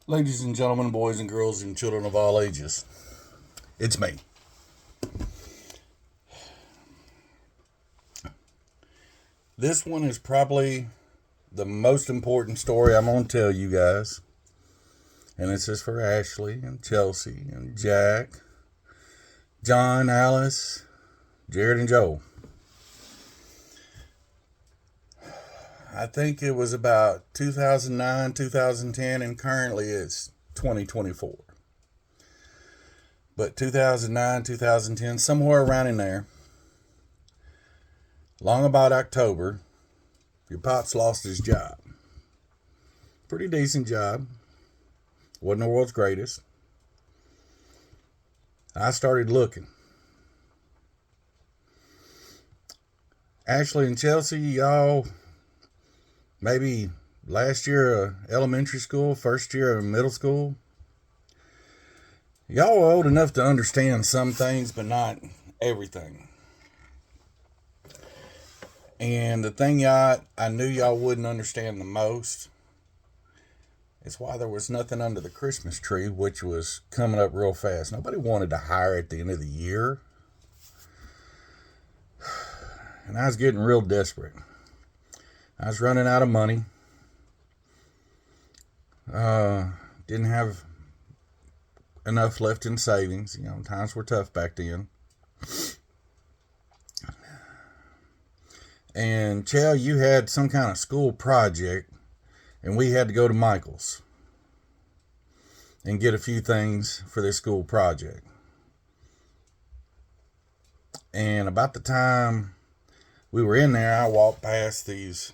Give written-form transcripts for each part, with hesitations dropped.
Ladies and gentlemen, boys and girls, and children of all ages, it's me. This one is probably the most important story I'm going to tell you guys. And this is for Ashley and Chelsea and Jack, John, Alice, Jared, and Joel. I think it was about 2009, 2010, and currently it's 2024. But 2009, 2010, somewhere around in there, long about October, your pops lost his job. Pretty decent job. Wasn't the world's greatest. I started looking. Ashley and Chelsea, y'all, maybe last year of elementary school, first year of middle school. Y'all are old enough to understand some things, but not everything. And the thing I knew y'all wouldn't understand the most is why there was nothing under the Christmas tree, which was coming up real fast. Nobody wanted to hire at the end of the year. And I was getting real desperate. I was running out of money. Didn't have enough left in savings. You know, times were tough back then. And Chell, you had some kind of school project, and we had to go to Michael's and get a few things for this school project. And about the time we were in there, I walked past these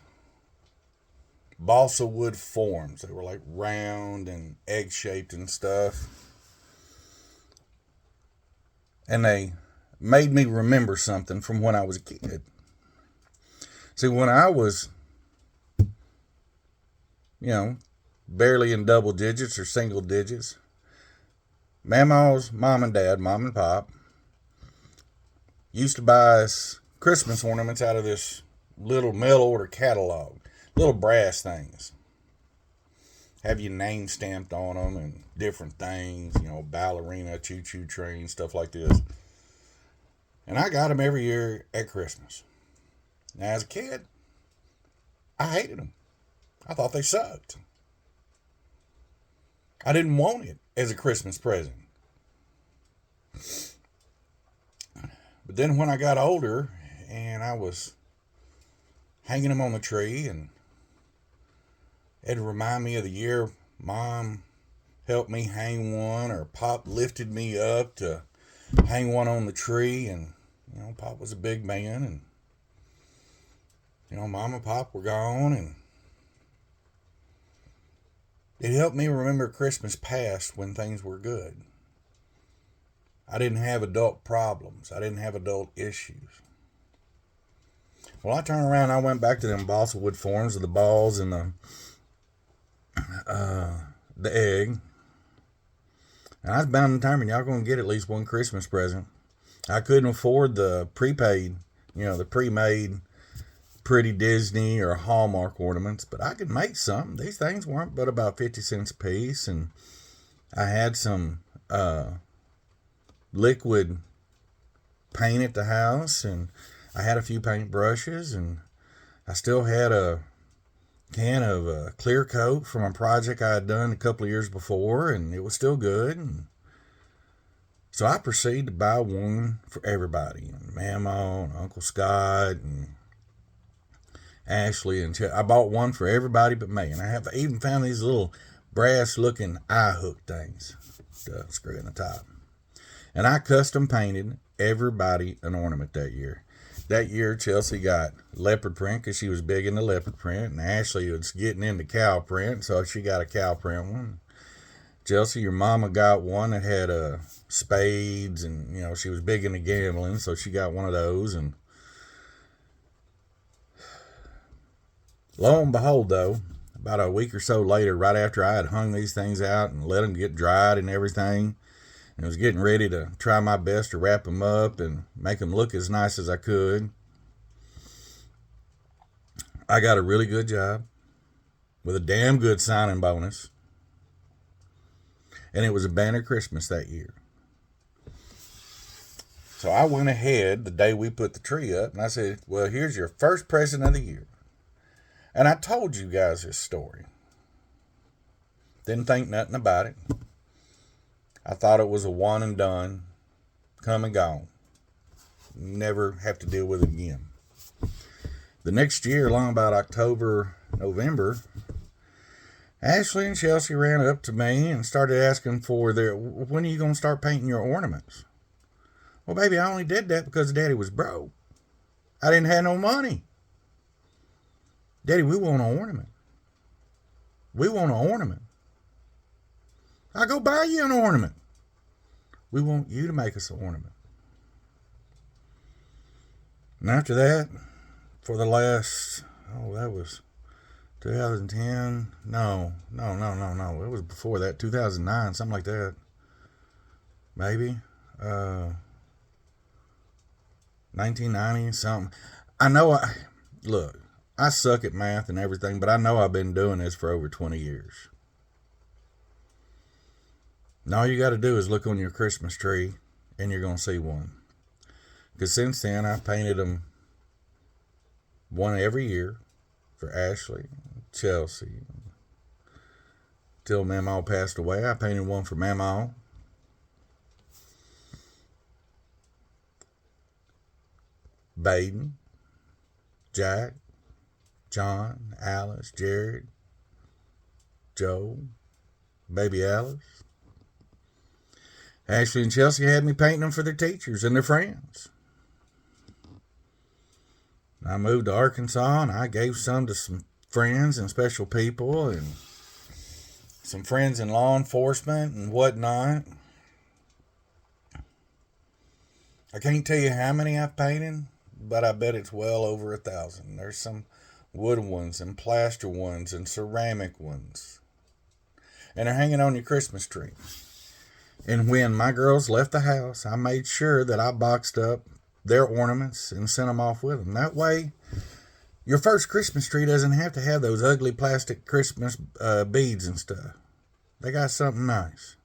balsa wood forms. They were like round and egg-shaped and stuff. And they made me remember something from when I was a kid. See, when I was, barely in double digits or single digits, Mama's mom and dad, mom and pop, used to buy us Christmas ornaments out of this little mail order catalog. Little brass things. Have your name stamped on them and different things, ballerina, choo-choo train, stuff like this. And I got them every year at Christmas. Now, as a kid, I hated them. I thought they sucked. I didn't want it as a Christmas present. But then when I got older and I was hanging them on the tree, and it'd remind me of the year Mom helped me hang one, or Pop lifted me up to hang one on the tree. And, Pop was a big man, and, Mom and Pop were gone, and it helped me remember Christmas past when things were good. I didn't have adult problems. I didn't have adult issues. Well, I turned around and I went back to them balsa wood forms of the balls and the egg. And I was bound and determined y'all going to get at least one Christmas present. I couldn't afford the prepaid, the pre-made pretty Disney or Hallmark ornaments, but I could make some. These things weren't but about 50 cents a piece, and I had some liquid paint at the house, and I had a few paint brushes, and I still had a can of clear coat from a project I had done a couple of years before, and it was still good. And so I proceeded to buy one for everybody, and Mama and Uncle Scott and Ashley, and I bought one for everybody but me. And I even found these little brass-looking eye hook things to screw in the top. And I custom painted everybody an ornament that year. That year, Chelsea got leopard print because she was big into leopard print, and Ashley was getting into cow print, so she got a cow print one. Chelsea, your mama got one that had spades, and she was big into gambling, so she got one of those. And lo and behold, though, about a week or so later, right after I had hung these things out and let them get dried and everything, and was getting ready to try my best to wrap them up and make them look as nice as I could, I got a really good job with a damn good signing bonus. And it was a banner Christmas that year. So I went ahead the day we put the tree up, and I said, well, here's your first present of the year. And I told you guys this story. Didn't think nothing about it. I thought it was a one and done, come and gone. Never have to deal with it again. The next year, along about October, November, Ashley and Chelsea ran up to me and started asking for when are you going to start painting your ornaments? Well, baby, I only did that because Daddy was broke. I didn't have no money. Daddy, we want an ornament. We want an ornament. I go buy you an ornament. We want you to make us an ornament. And after that, for the last, that was 2010. No. It was before that, 2009, something like that. Maybe. 1990, something. Look, I suck at math and everything, but I know I've been doing this for over 20 years. And all you got to do is look on your Christmas tree, and you're going to see one. Because since then, I've painted them one every year for Ashley, Chelsea. Till Mamaw passed away, I painted one for Mamaw. Baden, Jack, John, Alice, Jared, Joe, baby Alice. Ashley and Chelsea had me painting them for their teachers and their friends. I moved to Arkansas, and I gave some to some friends and special people and some friends in law enforcement and whatnot. I can't tell you how many I've painted, but I bet it's well over 1,000. There's some wood ones and plaster ones and ceramic ones. And they're hanging on your Christmas tree. And when my girls left the house, I made sure that I boxed up their ornaments and sent them off with them. That way, your first Christmas tree doesn't have to have those ugly plastic Christmas beads and stuff. They got something nice.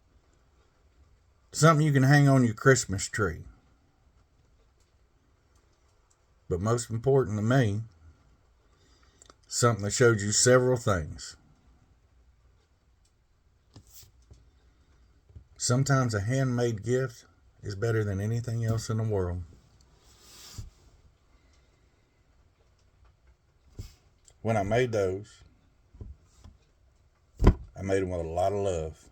Something you can hang on your Christmas tree. But most important to me, something that showed you several things. Sometimes a handmade gift is better than anything else in the world. When I made those, I made them with a lot of love.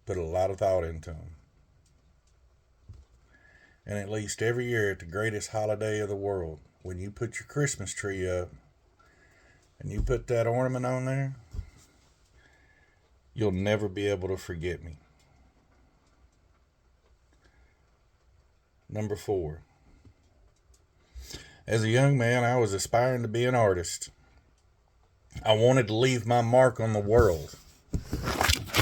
Put a lot of thought into them. And at least every year at the greatest holiday of the world, when you put your Christmas tree up and you put that ornament on there, you'll never be able to forget me. Number 4. As a young man, I was aspiring to be an artist. I wanted to leave my mark on the world.